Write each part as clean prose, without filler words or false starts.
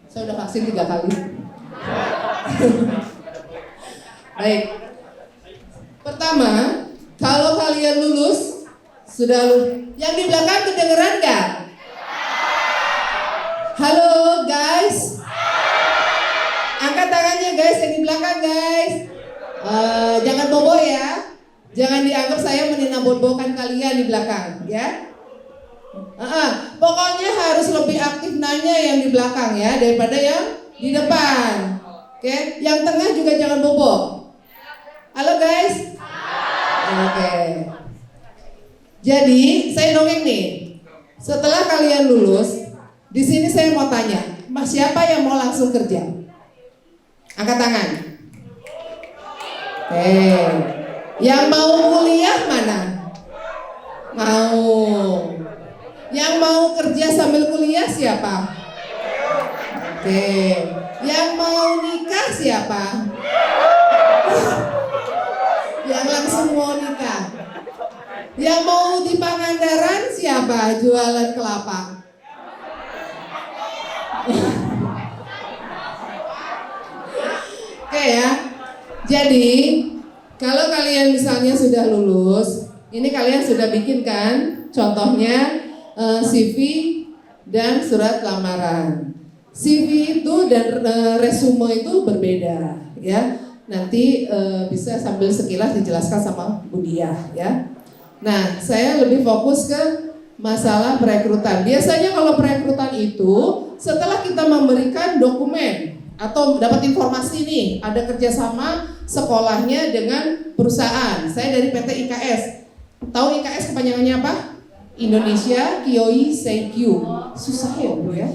Saya udah vaksin 3 kali. Baik. Pertama, kalau kalian lulus, yang di belakang kedengeran nggak? Halo guys. Angkat tangannya guys yang di belakang guys. Jangan bobo ya. Jangan dianggap saya meninabobokan kalian di belakang ya. Pokoknya harus lebih aktif nanya yang di belakang ya daripada yang di depan. Oke, yang tengah juga jangan bobo. Halo guys. Oke. Jadi saya dongeng nih. Setelah kalian lulus, di sini saya mau tanya, siapa yang mau langsung kerja? Angkat tangan. Oke. Yang mau kuliah mana? Mau. Yang mau kerja sambil kuliah siapa? Oke. Yang mau nikah siapa? Yang langsung mau nikah. Yang mau di Pangandaran siapa? Jualan kelapa. Oke ya. Jadi kalau kalian misalnya sudah lulus, ini kalian sudah bikin kan? Contohnya CV dan surat lamaran. CV itu dan resume itu berbeda ya. Nanti bisa sambil sekilas dijelaskan sama Bu Diah ya. Nah, saya lebih fokus ke masalah perekrutan. Biasanya kalau perekrutan itu setelah kita memberikan dokumen atau dapat informasi nih, ada kerjasama sekolahnya dengan perusahaan. Saya dari PT IKS. Tahu IKS kepanjangannya apa? Indonesia Kioi Seikyu. Susah ya Bu ya?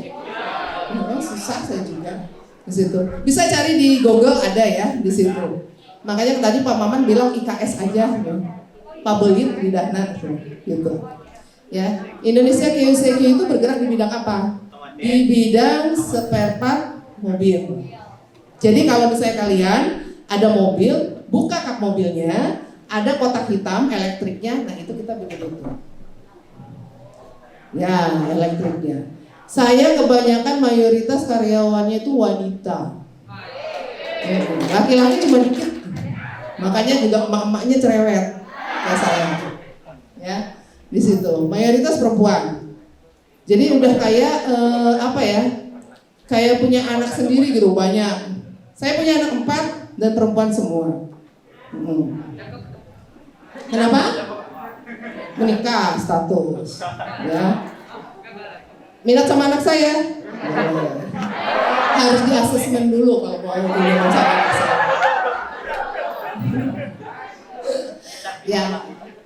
Susah saya juga. Di situ. Bisa cari di Google ada ya di situ. Makanya tadi Pak Maman bilang IKS aja. Public di Dana gitu. Ya, Indonesia Kioi Seikyu itu bergerak di bidang apa? Di bidang spare part mobil. Jadi kalau misalnya kalian ada mobil, buka kap mobilnya, ada kotak hitam elektriknya, nah itu kita bikin itu. Ya, elektriknya. Saya kebanyakan mayoritas karyawannya itu wanita. Laki-laki cuma dikit. Makanya juga emak-emaknya cerewet. Kayak saya. Ya, di situ. Mayoritas perempuan. Jadi udah kayak apa ya? Kayak punya anak sendiri gitu banyak. Saya punya anak 4 dan perempuan semua. Kenapa? Menikah status. Ya. Minat sama anak saya? Harus di asesmen dulu kalau mau minat sama anak saya. Ya.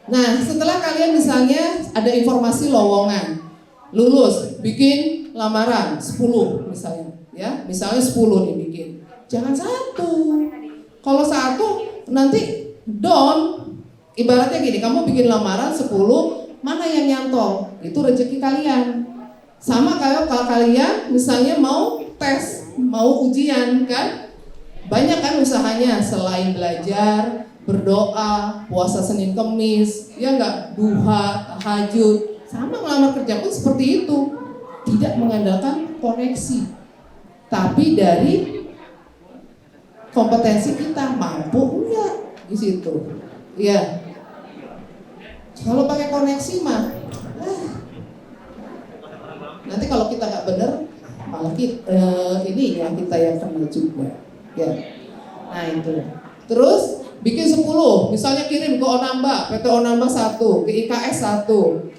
Nah, setelah kalian misalnya ada informasi lowongan, lulus, bikin lamaran 10 misalnya, ya, misalnya 10 nih bikin. Jangan 1. Kalau 1 nanti down. Ibaratnya gini, kamu bikin lamaran 10, mana yang nyantol? Itu rezeki kalian. Sama kayak kalau kalian misalnya mau tes, mau ujian kan? Banyak kan usahanya selain belajar, berdoa, puasa Senin Kemis, ya enggak, duha, tahajud. Sama ngelamar kerja pun seperti itu. Tidak mengandalkan koneksi. Tapi dari kompetensi kita mampu enggak di situ. Iya. Kalau pakai koneksi mah nanti kalau kita nggak bener malah ini ya kita yang kena juga ya. Nah itu. Terus bikin 10, misalnya kirim ke Onamba, PT Onamba 1, ke IKS 1,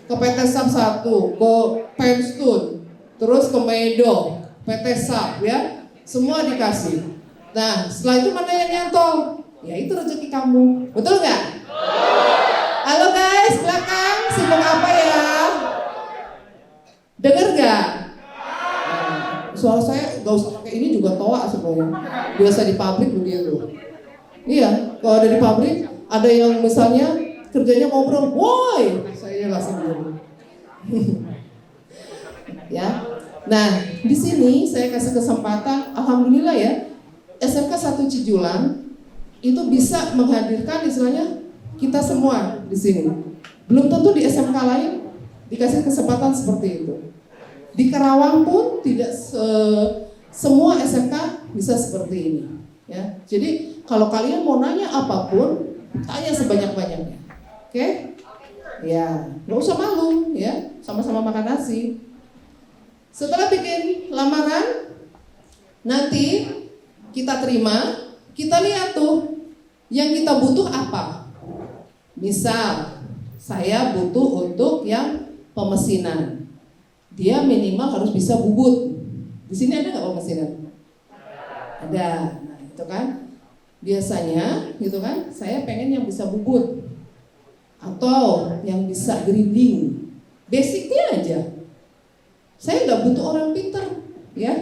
ke PT SAP 1, ke Penstun, terus ke Medo, PT SAP ya, semua dikasih. Nah setelah itu mana yang nyantol? Ya itu rezeki kamu, betul nggak? Halo guys, belakang sibuk apa ya? Dengar nggak? Suara saya nggak usah pakai ini juga toa sebenarnya. Biasa di pabrik begitu. Iya, kalau ada di pabrik ada yang misalnya kerjanya ngobrol, woi, saya langsung dulu. Ya, nah di sini saya kasih kesempatan, alhamdulillah ya, SMK 1 Cijulang itu bisa menghadirkan istilahnya kita semua di sini. Belum tentu di SMK lain dikasih kesempatan seperti itu. Di Karawang pun tidak Semua SMK bisa seperti ini, ya. Jadi kalau kalian mau nanya apapun, tanya sebanyak-banyaknya, oke? Ya, nggak usah malu, ya. Sama-sama makan nasi. Setelah bikin lamaran, nanti kita terima, kita lihat tuh yang kita butuh apa. Misal, saya butuh untuk yang pemesinan. Dia minimal harus bisa bubut. Di sini ada nggak pemesinan? Ada. Nah, itu kan biasanya, gitu kan? Saya pengen yang bisa bubut atau yang bisa grinding. Basicnya aja. Saya nggak butuh orang pintar, ya.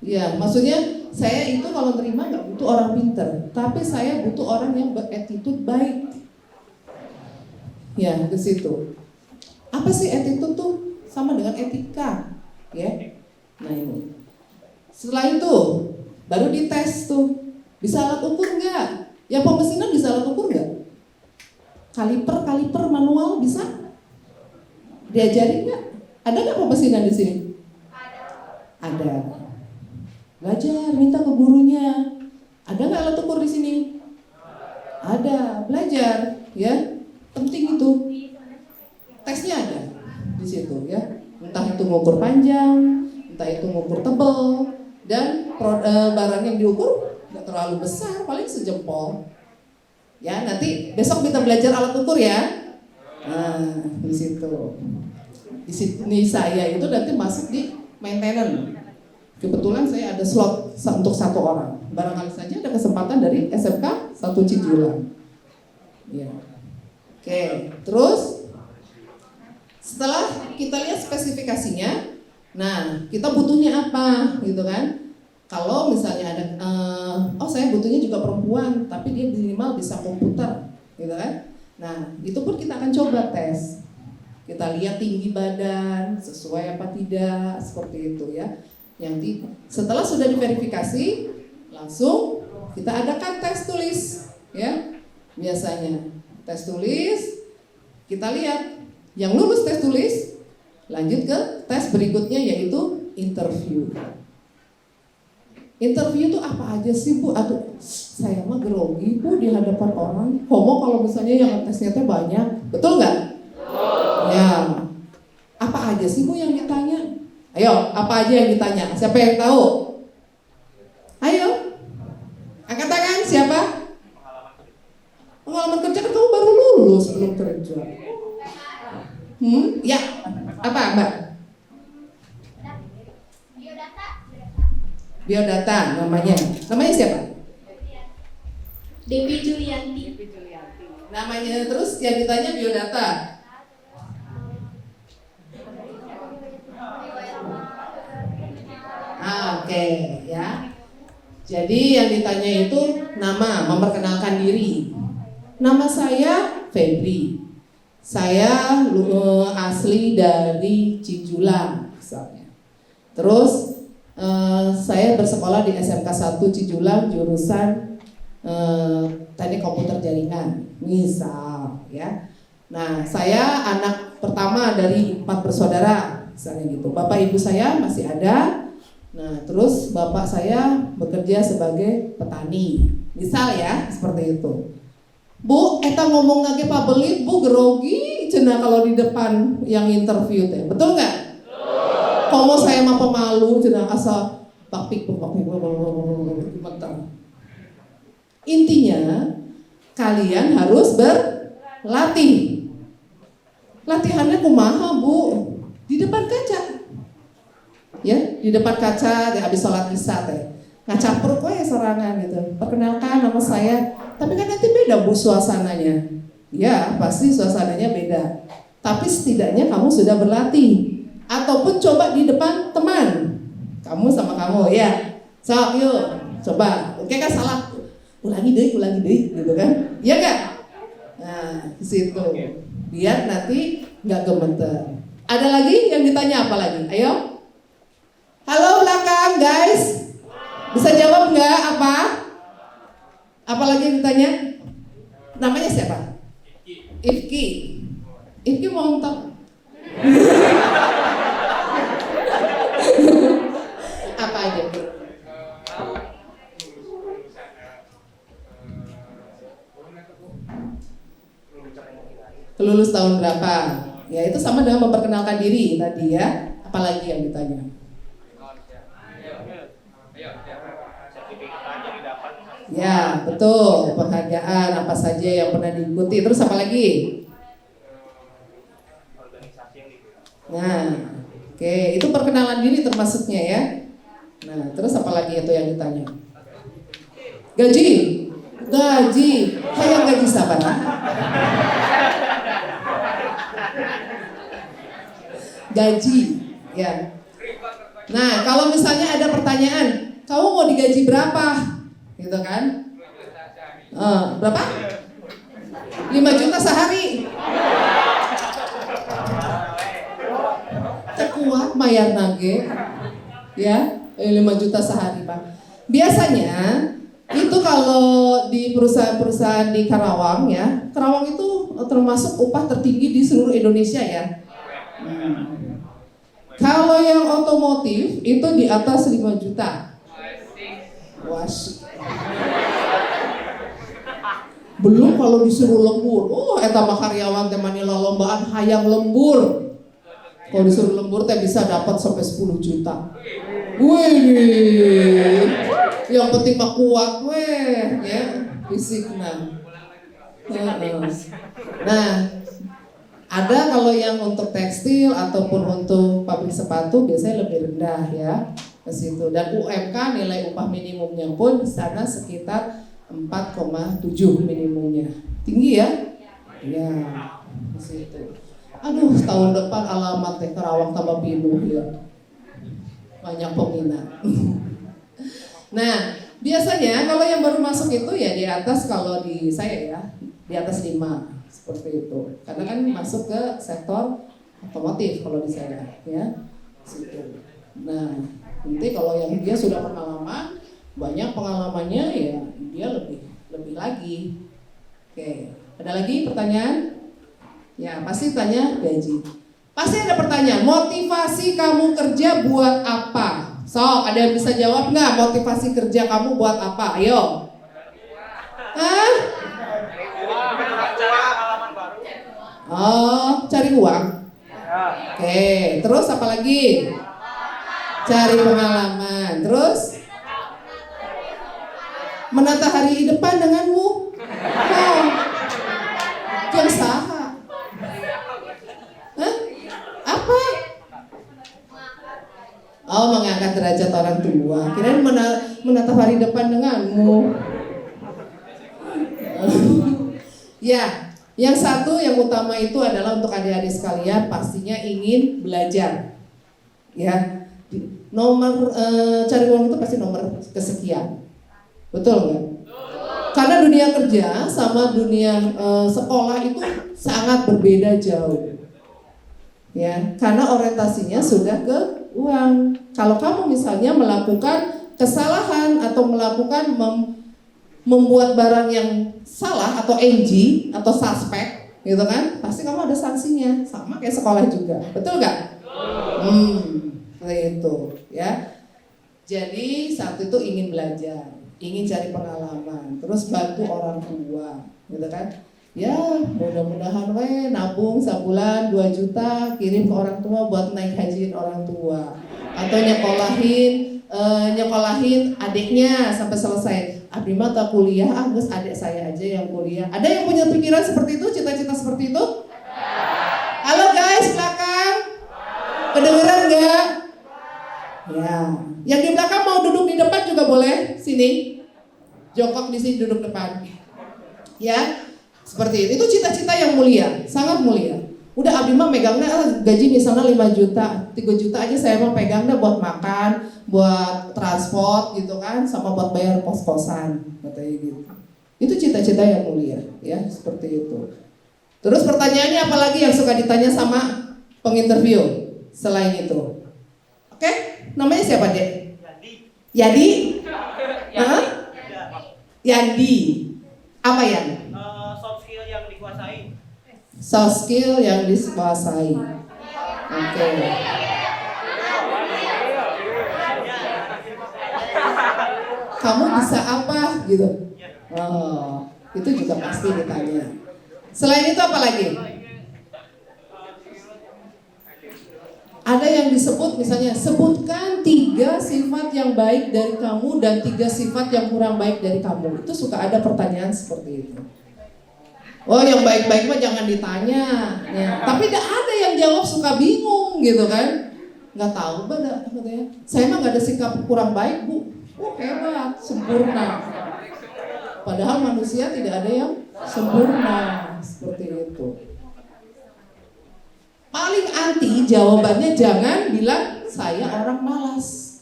Ya, maksudnya saya itu kalau terima nggak butuh orang pintar, tapi saya butuh orang yang berattitude baik. Ya, ke situ. Apa sih attitude tuh? Sama dengan etika, ya. Nah ini. Setelah itu baru dites tuh. Bisa alat ukur nggak? Yang pemesinan bisa alat ukur nggak? Kaliper manual bisa? Diajarin nggak? Ada nggak pemesinan di sini? Ada. Belajar, minta ke gurunya. Ada nggak alat ukur di sini? Ada. Belajar, ya. Penting itu. Tesnya ada di situ, ya. Entah itu ngukur panjang, entah itu ngukur tebal, dan barang yang diukur nggak terlalu besar, paling sejempol. Ya, nanti besok kita belajar alat ukur ya. Nah, di situ. Di sini saya itu nanti masuk di maintenance. Kebetulan saya ada slot untuk 1 orang. Barangkali saja ada kesempatan dari SMK 1 Cijulang. Ya. Oke, terus setelah kita lihat spesifikasinya, nah kita butuhnya apa, gitu kan? Kalau misalnya ada, saya butuhnya juga perempuan, tapi dia minimal bisa komputer, gitu kan? Nah, itu pun kita akan coba tes. Kita lihat tinggi badan, sesuai apa tidak, seperti itu ya. Setelah sudah diverifikasi, langsung kita adakan tes tulis, ya. Biasanya tes tulis, kita lihat yang lulus tes tulis, lanjut ke tes berikutnya yaitu interview. Interview itu apa aja sih Bu? Aduh, saya mah grogi Bu di hadapan orang. Homo kalau misalnya yang tesnya banyak, betul nggak? Ya, apa aja sih Bu yang ditanya? Ayo, apa aja yang ditanya? Siapa yang tahu? Ayo, angkat tangan. Siapa? Pengalaman kerja kan kamu baru lulus, belum kerja. Ya, apa Mbak? Biodata namanya. Namanya siapa? Dewi Julianti. Namanya terus yang ditanya biodata. Oke, ya. Jadi yang ditanya itu nama, memperkenalkan diri. Nama saya Febri. Saya asli dari Cijulang misalnya. Terus saya bersekolah di SMK 1 Cijulang jurusan Teknik Komputer Jaringan, misal ya. Nah, saya anak pertama dari 4 bersaudara, misalnya gitu. Bapak ibu saya masih ada. Nah, terus bapak saya bekerja sebagai petani, misal ya, seperti itu. Bu, eta ngomong lagi Pak Belit, Bu grogi cenah kalau di depan yang interview teh. Betul nggak? Komo saya mah pemalu cenah asa pakpik. Intinya kalian harus berlatih. Latihannya kumaha Bu? Di depan kaca. Ya, di depan kaca habis sholat isya teh. Ngaca perut we sorangan gitu. Perkenalkan nama saya. Tapi kan nanti beda Bu suasananya. Ya, pasti suasananya beda. Tapi setidaknya kamu sudah berlatih. Ataupun coba di depan teman. Kamu sama kamu ya. So, yuk coba. Oke kan salah. Ulangi deh gitu kan. Iya enggak? Nah, di situ. Biar nanti enggak gemeter. Ada lagi yang ditanya apa lagi? Ayo. Halo belakang guys. Bisa jawab enggak apa? Apalagi yang ditanya? Namanya siapa? Ifki. Ifki mau ngomong. lulus tahun berapa? Ya itu sama dengan memperkenalkan diri tadi ya. Apalagi yang ditanya? Ya betul, penghargaan apa saja yang pernah diikuti. Terus apa lagi? Nah, oke, itu perkenalan diri termasuknya ya. Nah, terus apa lagi itu yang ditanya? Gaji, kayak gaji sabar. Gaji, ya. Nah, kalau misalnya ada pertanyaan, kamu mau digaji berapa? Gitu kan? Berapa? 5 juta sehari. Kuat mayar nage, ya 5 juta sehari Pak. Biasanya itu kalau di perusahaan-perusahaan di Karawang ya, Karawang itu termasuk upah tertinggi di seluruh Indonesia ya. Kalau yang otomotif itu di atas 5 juta. Was. Belum kalau disuruh lembur. Eta mah karyawan teh manila lombaan hayang lembur. Kalau disuruh lembur teh bisa dapat sampai 10 juta. Wih, yang penting mah kuat weh, ya fisiknya. Nah, ada kalau yang untuk tekstil ataupun untuk pabrik sepatu biasanya lebih rendah ya ke situ. Dan UMK nilai upah minimumnya pun di sana sekitar 4,7 minimumnya. Tinggi ya? Ya, di situ. Aduh, tahun depan alamat teh Karawang tambah pinuh ya. Banyak peminat. Nah, biasanya kalau yang baru masuk itu ya di atas, kalau di saya ya, di atas 5 seperti itu. Karena kan masuk ke sektor otomotif kalau di saya ya. Situ. Nah, nanti kalau yang dia sudah pengalaman, banyak pengalamannya ya dia lebih lagi. Oke, ada lagi pertanyaan? Ya, pasti tanya gaji. Pasti ada pertanyaan, motivasi kamu kerja buat apa? So, ada yang bisa jawab nggak motivasi kerja kamu buat apa? Ayo. Hah? Oh, cari uang. Oke, terus apa lagi? Cari pengalaman. Terus? Menata hari depan denganmu. Oh, yang saha. Apa? Oh, mengangkat derajat orang tua. Kirain menatap hari depan denganmu. Ya, yang satu yang utama itu adalah untuk adik-adik sekalian pastinya ingin belajar. Ya, nomor cari uang itu pasti nomor kesekian. Betul nggak? Karena dunia kerja sama dunia sekolah itu sangat berbeda jauh. Ya, karena orientasinya sudah ke uang. Kalau kamu misalnya melakukan kesalahan atau melakukan membuat barang yang salah atau NG atau suspek, gitu kan, pasti kamu ada sanksinya. Sama kayak sekolah juga, betul nggak? Seperti itu, ya. Jadi saat itu ingin belajar, ingin cari pengalaman, terus bantu orang tua, gitu kan? Ya, mudah-mudahan nabung sebulan 2 juta kirim ke orang tua buat naik hajiin orang tua, atau nyekolahin adiknya sampai selesai. Abdi mah tak kuliah, Agus adik saya aja yang kuliah. Ada yang punya pikiran seperti itu, cita-cita seperti itu? Halo guys, belakang, kedengeran nggak? Ya, yang di belakang mau duduk di depan juga boleh, sini, jongkok di sini duduk depan. Ya. Seperti itu cita-cita yang mulia, sangat mulia. Udah abdi mah megangnya gaji misalnya 5 juta, 3 juta aja saya mah pegangnya buat makan, buat transport gitu kan, sama buat bayar kos-kosan, katanya gitu. Itu cita-cita yang mulia, ya seperti itu. Terus pertanyaannya apa lagi yang suka ditanya sama penginterview selain itu? Oke, namanya siapa Dek? Yadi. Yandi. Apa ya? Soft skill yang dikuasai. Oke. Kamu bisa apa gitu? Oh, itu juga pasti ditanya. Selain itu apa lagi? ada yang disebut misalnya, sebutkan 3 sifat yang baik dari kamu dan 3 sifat yang kurang baik dari kamu. Itu suka ada pertanyaan seperti itu. Oh, yang baik-baik mah jangan ditanya ya. Tapi ada yang jawab suka bingung gitu kan. Nggak tahu katanya. Saya mah nggak ada sikap kurang baik, Bu. Oh, hebat, sempurna. Padahal manusia tidak ada yang sempurna seperti itu. Paling anti jawabannya jangan bilang saya orang malas.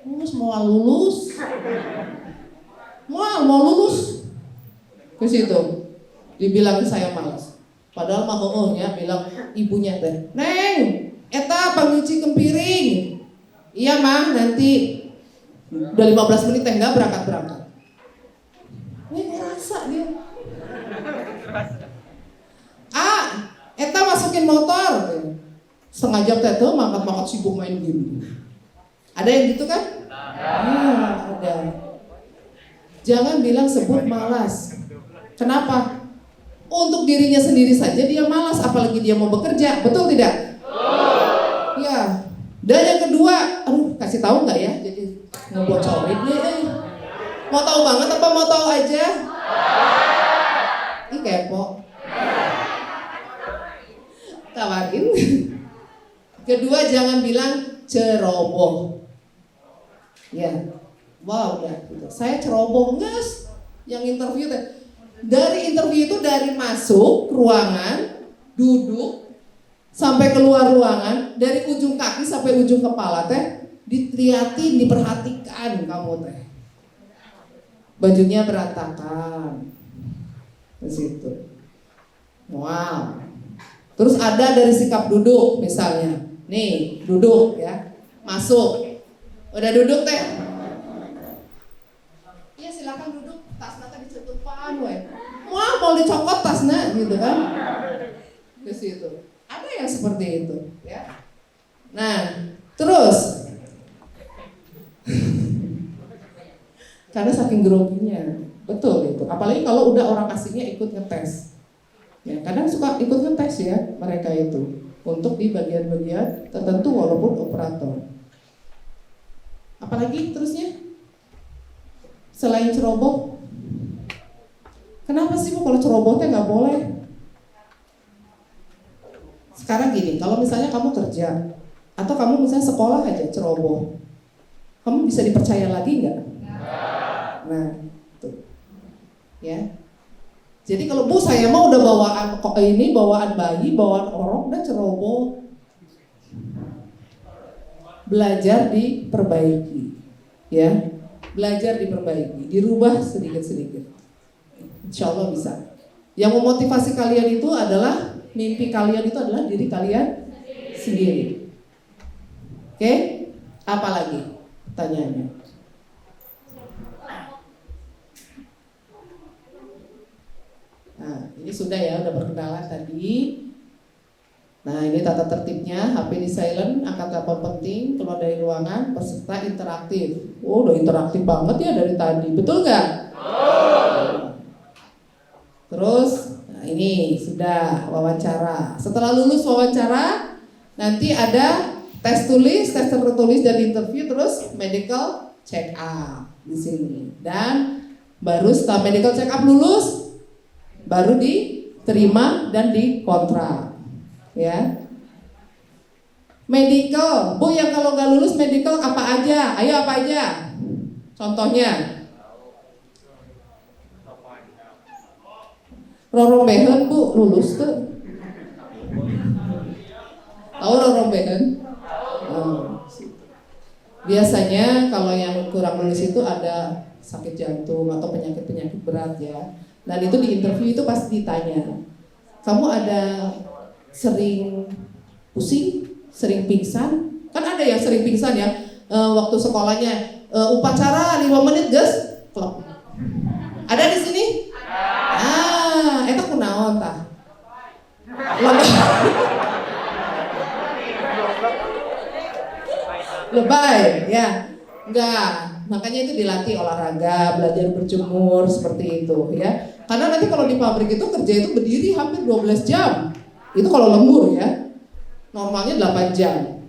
Mau lulus. Mau lulus. Ke situ. Dibilang saya malas. Padahal mah ya bilang ibunya teh, "Neng, eta panggilci kempiring." "Iya, Mah, nanti." Udah 15 menit teh enggak berangkat. Ngerasa dia. Eta masukin motor. Setengah jam teh tuh mangkat sibuk main game. Ada yang gitu kan? Ada. Jangan bilang sebut malas. Kenapa? Untuk dirinya sendiri saja dia malas, apalagi dia mau bekerja, betul tidak? Ya. Dan yang kedua, kasih tahu nggak ya? Jadi ngebocorin nih. Mau tahu banget apa mau tahu aja? Ini kepo. Tawarin. Kedua, jangan bilang ceroboh. Ya, wow, udah gitu. Saya ceroboh, guys. Yang interview teh. Dari interview itu dari masuk ruangan, duduk, sampai keluar ruangan, dari ujung kaki sampai ujung kepala teh, dilihatin, diperhatikan kamu teh. Bajunya berantakan. Ke situ. Wow. Terus ada dari sikap duduk misalnya. Nih, duduk ya. Masuk. Udah duduk teh. Iya, silakan duduk. Tasnya tadi ditutupan we. Wah, mau dicokot tasnya gitu kan. Ke situ. Ada yang seperti itu, ya. Nah, terus karena saking groginya. Betul itu. Apalagi kalau udah orang asingnya ikut ngetes. Ya, kadang suka ikut ngetes ya mereka itu untuk di bagian-bagian tertentu walaupun operator. Apalagi terusnya selain ceroboh, kenapa sih Bu kalau ceroboh teh nggak boleh? Sekarang gini, kalau misalnya kamu kerja atau kamu misalnya sekolah aja ceroboh, kamu bisa dipercaya lagi nggak? Nah, tuh, ya. Jadi kalau Bu saya mau udah bawaan bayi, bawaan orang udah ceroboh. Belajar diperbaiki. Ya. Belajar diperbaiki, dirubah sedikit-sedikit. Insya Allah bisa. Yang memotivasi kalian itu adalah mimpi kalian itu adalah diri kalian sendiri. Oke? Apa lagi pertanyaannya? Nah, ini sudah ya, udah perkenalan tadi. Nah, ini tata tertibnya, HP di silent, angkat telepon penting, keluar dari ruangan, peserta interaktif. Oh, udah interaktif banget ya dari tadi, betul nggak? Terus, nah ini sudah wawancara. Setelah lulus wawancara, nanti ada tes tulis, tes tertulis dan interview, terus medical check up di sini. Dan baru setelah medical check up lulus, baru diterima dan dikontrak, ya. Medical, Bu yang kalau nggak lulus medical apa aja? Ayo apa aja? Contohnya, rorombehen Bu lulus tuh. Tahu rorombehen? Biasanya kalau yang kurang lulus itu ada sakit jantung atau penyakit-penyakit berat ya. Dan itu di interview itu pasti ditanya, kamu ada sering pusing, sering pingsan? Kan ada yang sering pingsan ya, waktu sekolahnya upacara 5 menit guys, klub. Ada di sini? Eta kunaon tah? Lebay, ya. Enggak. Makanya itu dilatih olahraga, belajar berjemur seperti itu ya. Karena nanti kalau di pabrik itu kerja itu berdiri hampir 12 jam. Itu kalau lembur ya. Normalnya 8 jam.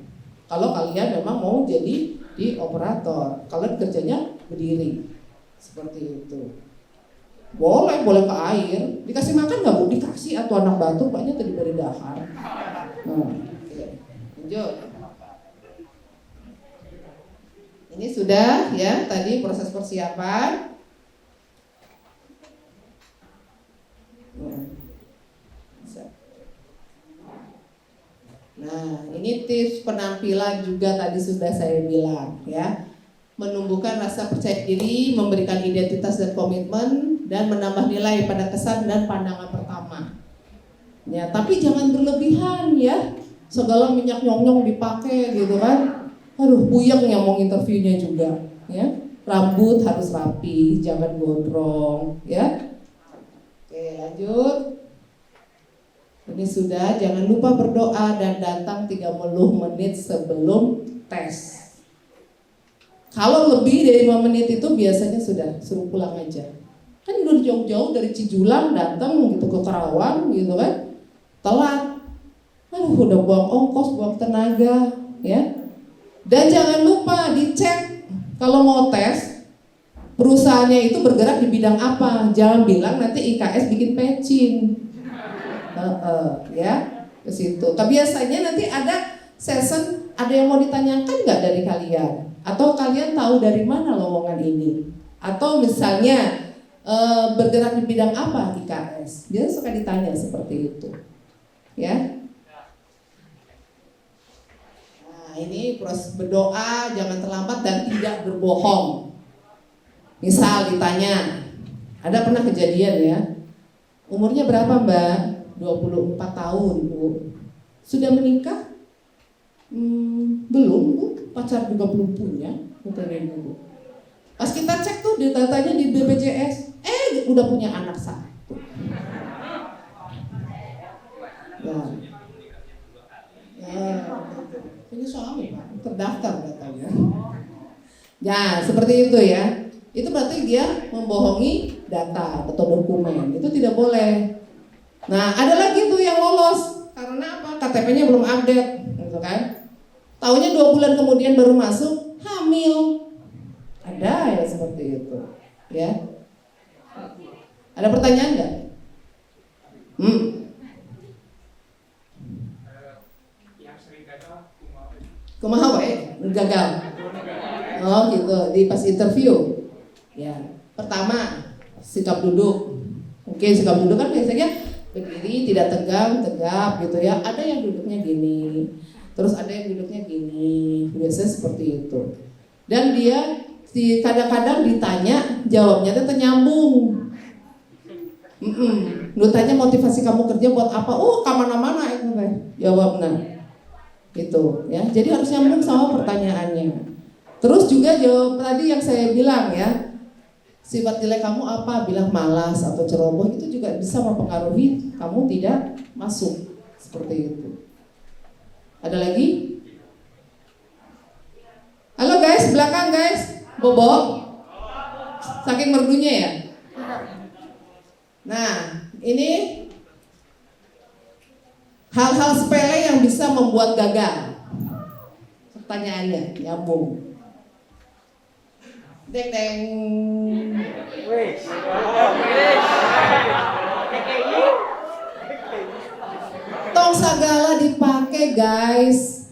Kalau kalian memang mau jadi di operator, kalian kerjanya berdiri seperti itu. Boleh ke air, dikasih makan nggak Bu? Dikasih atau anak batu, banyak tadi dari dahar. Nah, oke. Lanjut. Ini sudah ya tadi proses persiapan. Nah, ini tips penampilan juga tadi sudah saya bilang ya. Menumbuhkan rasa percaya diri, memberikan identitas dan komitmen, dan menambah nilai pada kesan dan pandangan pertama. Ya, tapi jangan berlebihan ya. Segala minyak nyong-nyong dipakai gitu kan. Aduh, puyeng yang mau interviewnya juga ya. Rambut harus rapi, jangan gondrong ya. Oke, lanjut. Ini sudah, jangan lupa berdoa dan datang 30 menit sebelum tes. Kalau lebih dari 5 menit itu biasanya sudah suruh pulang aja. Kan udah jauh-jauh dari Cijulang datang gitu ke Karawang gitu kan. Telat. Udah buang ongkos, buang tenaga ya. Dan jangan lupa dicek kalau mau tes perusahaannya itu bergerak di bidang apa. Jangan bilang nanti IKS bikin patching. Ya ke situ. Tapi biasanya nanti ada session, ada yang mau ditanyakan nggak dari kalian? Atau kalian tahu dari mana lowongan ini? Atau misalnya bergerak di bidang apa IKS? Dia suka ditanya seperti itu, ya. Nah ini proses berdoa, jangan terlambat dan tidak berbohong. Misal ditanya, ada pernah kejadian ya, umurnya berapa Mbak? 24 tahun Bu. Sudah menikah? Belum Bu, pacar juga belum punya, katanya Bu. Pas kita cek tuh datanya di BPJS, udah punya anak satu. Ini suami Pak, terdaftar datanya. Ya seperti itu ya. Itu berarti dia membohongi data atau dokumen, itu tidak boleh. Nah ada lagi tuh yang lolos, karena apa? KTP-nya belum update, gitu kan? Taunya 2 bulan kemudian baru masuk, hamil. Ada ya seperti itu, ya. Ada pertanyaan nggak? Yang sering gagal, kumaha wae? Gagal. Oh gitu, di pas interview. Ya, pertama sikap duduk. Mungkin sikap duduk kan biasanya berdiri, tidak tegang, tegap gitu ya. Ada yang duduknya gini, terus ada yang duduknya gini, biasanya seperti itu. Dan dia kadang-kadang ditanya, jawabnya itu nyambung. Lu tanya motivasi kamu kerja buat apa? Kemana-mana itu jawabnya. Gitu ya. Jadi harus nyambung sama pertanyaannya. Terus juga jawab tadi yang saya bilang ya. Sifat jelek kamu apa? Bilang malas atau ceroboh, itu juga bisa mempengaruhi kamu tidak masuk. Seperti itu. Ada lagi? Halo guys, belakang guys. Bobo. Saking merdunya ya. Nah, ini hal-hal sepele yang bisa membuat gagal. Pertanyaannya nyambung. Deng deng. Tong sagala dipakai guys,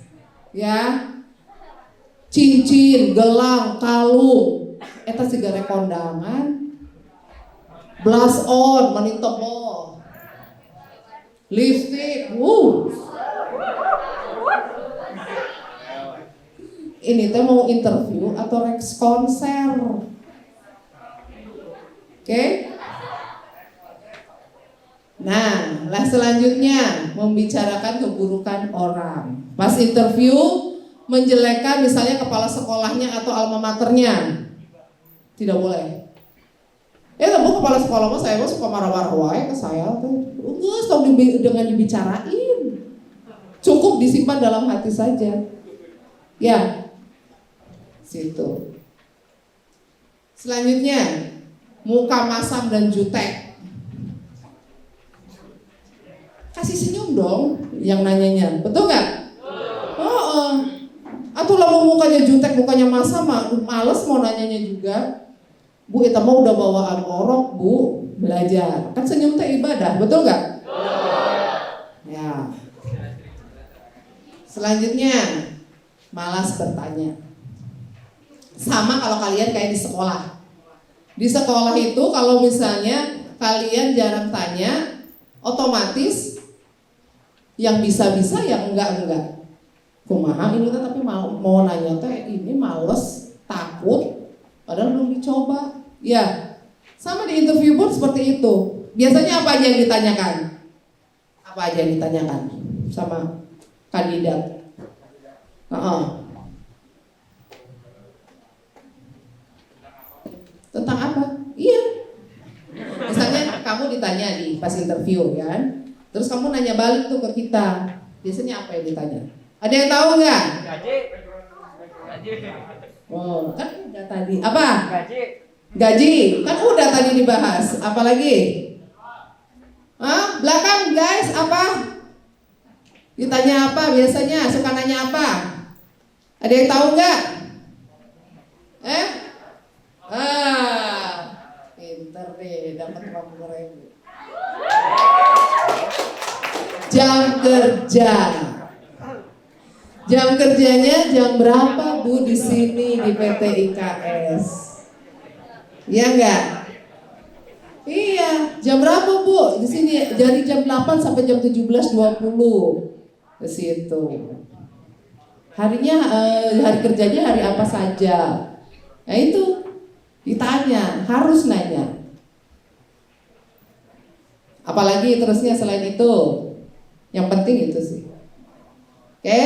ya. Cincin, gelang, kalung, eta sigara kondangan. Blush on, mani tebal, lipstick, Ini teh mau interview atau Rex konser, oke? Nah, selanjutnya membicarakan keburukan orang. Pas interview menjelekkan misalnya kepala sekolahnya atau alma maternya, tidak boleh. Bu kepala sekolah mah saya suka marah-marah wae ke saya tuh. Enggak, tahu dengan dibicarain. Cukup disimpan dalam hati saja. Ya. Situ. Selanjutnya, muka masam dan jutek. Kasih senyum dong yang nanyanya. Betul nggak? lama mukanya jutek, mukanya males mau nanyanya juga. Bu, itu mah udah bawaan orok, Bu, belajar. Kan senyum teh ibadah, betul gak? Ya. Selanjutnya, malas bertanya. Sama kalau kalian kayak di sekolah. Di sekolah itu kalau misalnya kalian jarang tanya, otomatis yang bisa-bisa, yang enggak. Kumaha ini tapi mau nanya teh ini males, takut, padahal belum dicoba. Ya, sama di interview pun seperti itu. Biasanya apa aja yang ditanyakan? Apa aja yang ditanyakan sama kandidat? Tentang apa? Iya. Misalnya kamu ditanya di pas interview ya, terus kamu nanya balik tuh ke kita. Biasanya apa yang ditanya? Ada yang tahu nggak? Gaji. Oh, kan udah tadi. Apa? Gaji. Gaji. Kan udah tadi dibahas. Apalagi? Belakang guys, apa? Ditanya apa biasanya? Suka nanya apa? Ada yang tahu nggak? Pinter deh, dapat 50.000. Jam kerja. Jam kerjanya jam berapa Bu di sini di PT IKS? Iya enggak? Iya, jam berapa Bu di sini? Dari jam 8 sampai jam 17.20 ke situ. Harinya hari kerjanya hari apa saja? Nah itu ditanya, harus nanya. Apalagi terusnya selain itu, yang penting itu sih. Oke?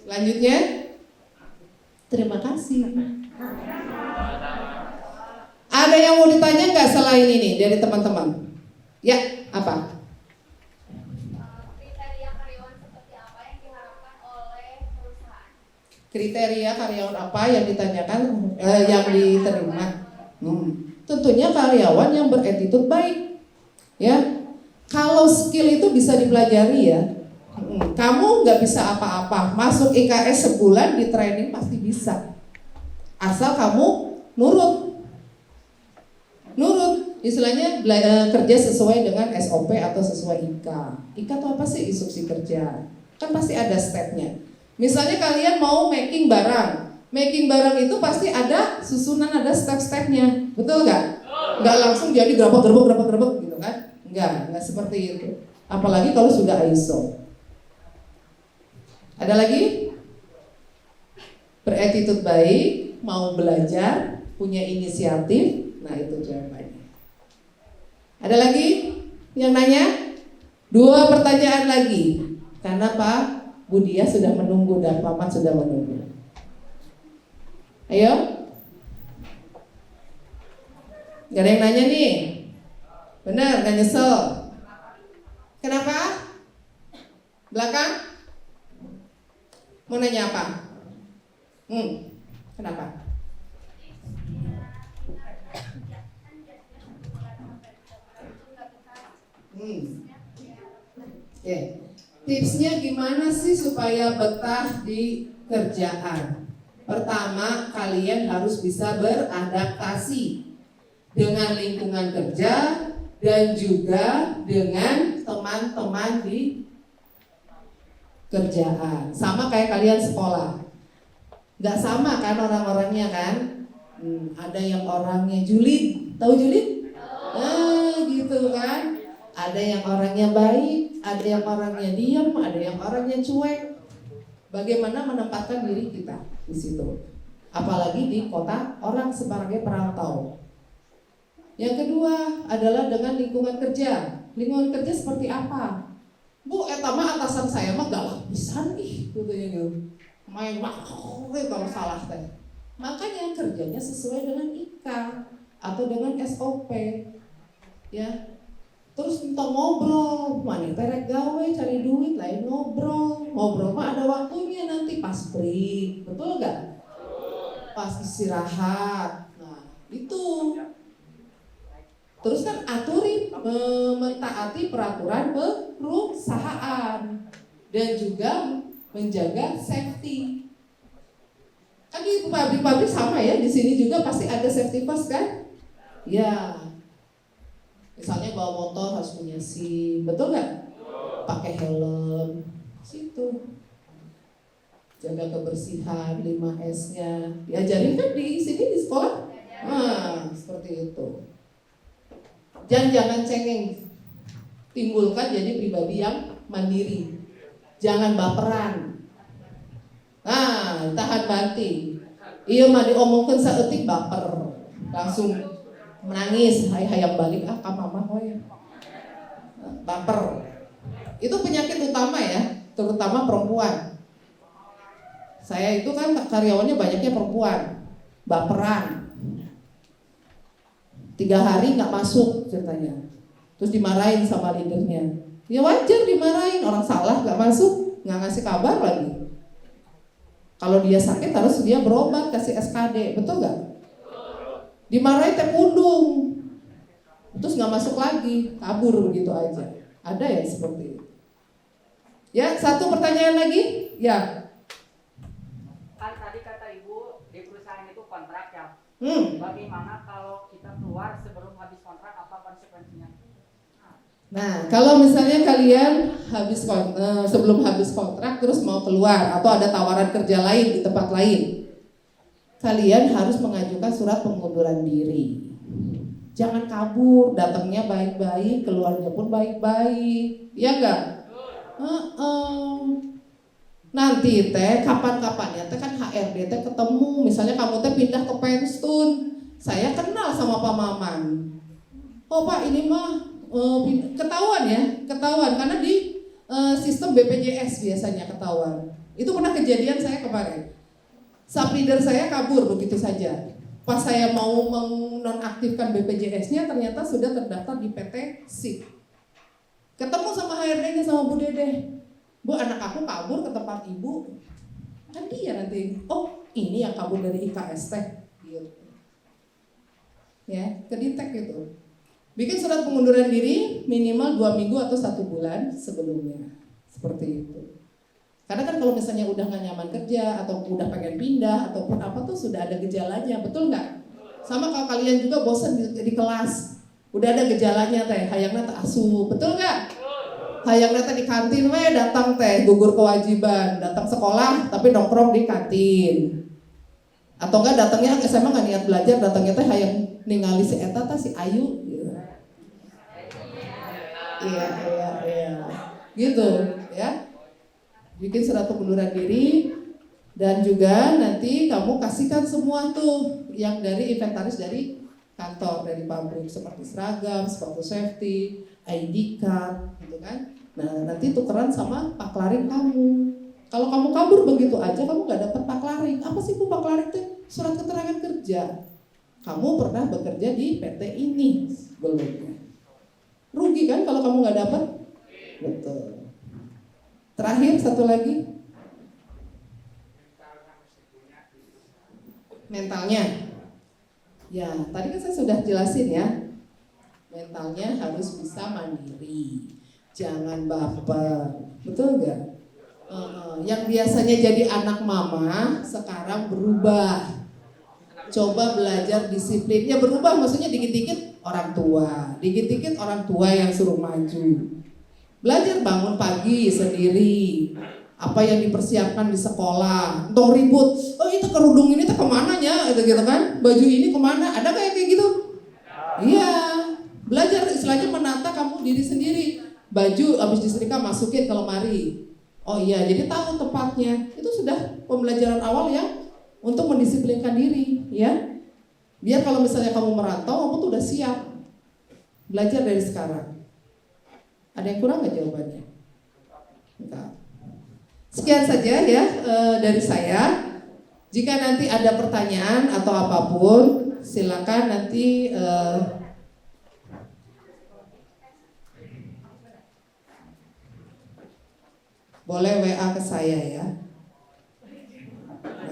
Selanjutnya, terima kasih. Ada yang mau ditanya nggak selain ini dari teman-teman? Ya, apa? Kriteria karyawan seperti apa yang diharapkan oleh perusahaan? Kriteria karyawan apa yang ditanyakan, yang diterima? Tentunya karyawan yang berattitude baik. Ya, kalau skill itu bisa dipelajari ya. Kamu nggak bisa apa-apa, masuk IKS sebulan di training pasti bisa. Asal kamu nurut, istilahnya kerja sesuai dengan SOP atau sesuai IK. IK itu apa sih? Instruksi kerja. Kan pasti ada stepnya. Misalnya kalian mau making barang itu pasti ada susunan, ada step-stepnya, betul nggak? Nggak langsung jadi gerabak gitu kan? Nggak seperti itu. Apalagi kalau sudah ISO. Ada lagi? Berattitude baik, mau belajar, punya inisiatif. Nah itu jawabannya. Ada lagi yang nanya? 2 pertanyaan lagi. Karena Pak Budia sudah menunggu dan Paman sudah menunggu. Ayo. Gak ada yang nanya nih? Benar, gak nyesel? Kenapa? Belakang? Mau nanya apa? Kenapa? Tipsnya gimana sih supaya betah di kerjaan? Pertama, kalian harus bisa beradaptasi dengan lingkungan kerja dan juga dengan teman-teman di kerjaan. Sama kayak kalian sekolah. Gak sama kan orang-orangnya kan? Ada yang orangnya julid, tahu julid? Gitu kan? Ada yang orangnya baik, ada yang orangnya diam, ada yang orangnya cuek. Bagaimana menempatkan diri kita di situ? Apalagi di kota orang sebagai perantau. Yang kedua adalah dengan lingkungan kerja. Lingkungan kerja seperti apa? Bu, etama atasan saya mah galak pisan ih, gitu ya gitu. Main kalau salah teh. Makanya kerjanya sesuai dengan IK atau dengan SOP. Ya. Terus minta ngobrol, mana terek gawe cari duit lain ngobrol mah ada waktunya nanti pas break, betul gak? Pas istirahat, nah itu. Terus kan aturin, mentaati peraturan perusahaan dan juga menjaga safety. Kan di pabrik-pabrik sama ya, di sini juga pasti ada safety first kan? Ya. Misalnya bawa motor harus punya SIM, betul nggak? Pakai helm, situ. Jaga kebersihan, 5S-nya. Diajarin kan di sini di sekolah? Seperti itu. Jangan cengeng. Timbulkan jadi pribadi yang mandiri. Jangan baperan. Tahan banting. Iya mah diomongkan saeutik baper. Langsung menangis, hayang balik ka mama we. Baper. Itu penyakit utama ya, terutama perempuan. Saya itu kan karyawannya banyaknya perempuan, baperan. 3 hari nggak masuk ceritanya, terus dimarahin sama leadernya. Ya wajar dimarahin, orang salah nggak masuk, nggak ngasih kabar lagi. Kalau dia sakit harus dia berobat, kasih SKD, betul nggak? Dimarahin teh pundung, terus nggak masuk lagi, kabur begitu aja. Ada ya seperti itu. Ya, satu pertanyaan lagi, ya. Kan tadi kata Ibu di perusahaan itu kontrak ya. Bagaimana kalau kita keluar sebelum habis kontrak, apa konsekuensinya? Nah, kalau misalnya kalian sebelum habis kontrak terus mau keluar atau ada tawaran kerja lain di tempat lain, kalian harus mengajukan surat pengunduran diri. Jangan kabur, datangnya baik-baik, keluarnya pun baik-baik, ya enggak? Nanti teh kapan-kapannya teh kan HRD teh ketemu, misalnya kamu teh pindah ke Penstun, saya kenal sama Pak Maman. Oh Pak ini mah ketahuan karena di sistem BPJS biasanya ketahuan. Itu pernah kejadian saya kemarin. Subleader saya kabur begitu saja. Pas saya mau menonaktifkan BPJS-nya ternyata sudah terdaftar di PT SIP. Ketemu sama HRD-nya sama Bu Dede. Bu, anak aku kabur ke tempat ibu. Kan dia nanti, oh ini yang kabur dari IKS teh. Gitu. Ya, kedetek gitu. Bikin surat pengunduran diri minimal 2 minggu atau 1 bulan sebelumnya. Seperti itu. Karena kan kalau misalnya udah gak nyaman kerja atau udah pengen pindah ataupun apa tuh sudah ada gejalanya, betul nggak? Sama kalau kalian juga bosan di kelas, udah ada gejalanya teh, hayangna teh asuh, betul nggak? Hayangna teh di kantin datang teh gugur kewajiban, datang sekolah tapi nongkrong di kantin. Atau enggak datangnya SMA nggak niat belajar, datangnya teh hayang ningali si eta teh si Ayu gitu. Iya. Gitu ya. Bikin surat pengunduran diri dan juga nanti kamu kasihkan semua tuh yang dari inventaris dari kantor, dari pabrik seperti seragam, sepatu safety, ID card gitu kan. Nah, nanti tukeran sama paklarin kamu. Kalau kamu kabur begitu aja kamu nggak dapat paklarin. Apa sih Bu paklarin itu? Surat keterangan kerja. Kamu pernah bekerja di PT ini sebelumnya. Rugi kan kalau kamu nggak dapat? Betul. Terakhir satu lagi. Mentalnya. Ya, tadi kan saya sudah jelasin ya. Mentalnya harus bisa mandiri. Jangan baper. Betul nggak? Yang biasanya jadi anak mama sekarang berubah. Coba belajar disiplinnya berubah, maksudnya dikit-dikit orang tua, dikit-dikit orang tua yang suruh maju. Belajar bangun pagi sendiri. Apa yang dipersiapkan di sekolah, entong ribut, oh itu kerudung ini tuh kemananya, gitu kan? Baju ini kemana? Ada kayak gitu? Iya, belajar istilahnya menata kamu diri sendiri. Baju habis disetrika masukin ke lemari. Oh iya, jadi tahu tempatnya. Itu sudah pembelajaran awal yang untuk mendisiplinkan diri, ya. Biar kalau misalnya kamu merantau, kamu tuh udah siap. Belajar dari sekarang. Ada yang kurang nggak jawabannya? Enggak. Sekian saja ya dari saya. Jika nanti ada pertanyaan atau apapun, silakan nanti boleh WA ke saya ya.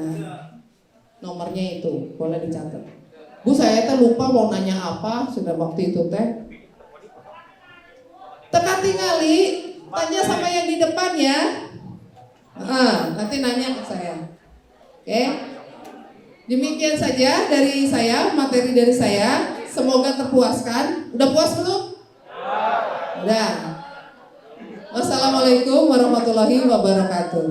Nah, nomornya itu boleh dicatat. Bu, saya teh lupa mau nanya apa sudah waktu itu teh. Teka tingali, tanya sama yang di depan ya. Nanti nanya ke saya. Oke. Demikian saja dari saya, materi dari saya. Semoga terpuaskan. Udah puas belum? Udah. Wassalamualaikum warahmatullahi wabarakatuh.